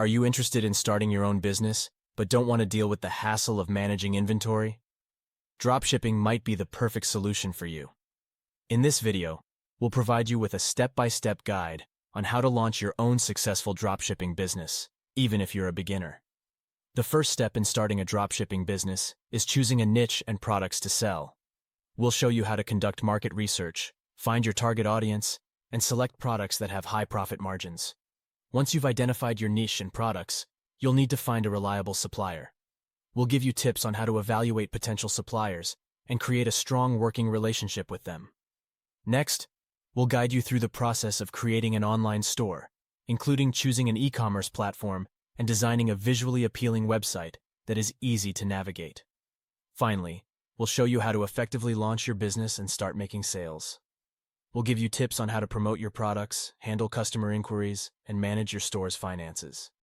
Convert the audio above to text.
Are you interested in starting your own business, but don't want to deal with the hassle of managing inventory? Dropshipping might be the perfect solution for you. In this video, we'll provide you with a step-by-step guide on how to launch your own successful dropshipping business, even if you're a beginner. The first step in starting a dropshipping business is choosing a niche and products to sell. We'll show you how to conduct market research, find your target audience, and select products that have high profit margins. Once you've identified your niche and products, you'll need to find a reliable supplier. We'll give you tips on how to evaluate potential suppliers and create a strong working relationship with them. Next, we'll guide you through the process of creating an online store, including choosing an e-commerce platform and designing a visually appealing website that is easy to navigate. Finally, we'll show you how to effectively launch your business and start making sales. We'll give you tips on how to promote your products, handle customer inquiries, and manage your store's finances.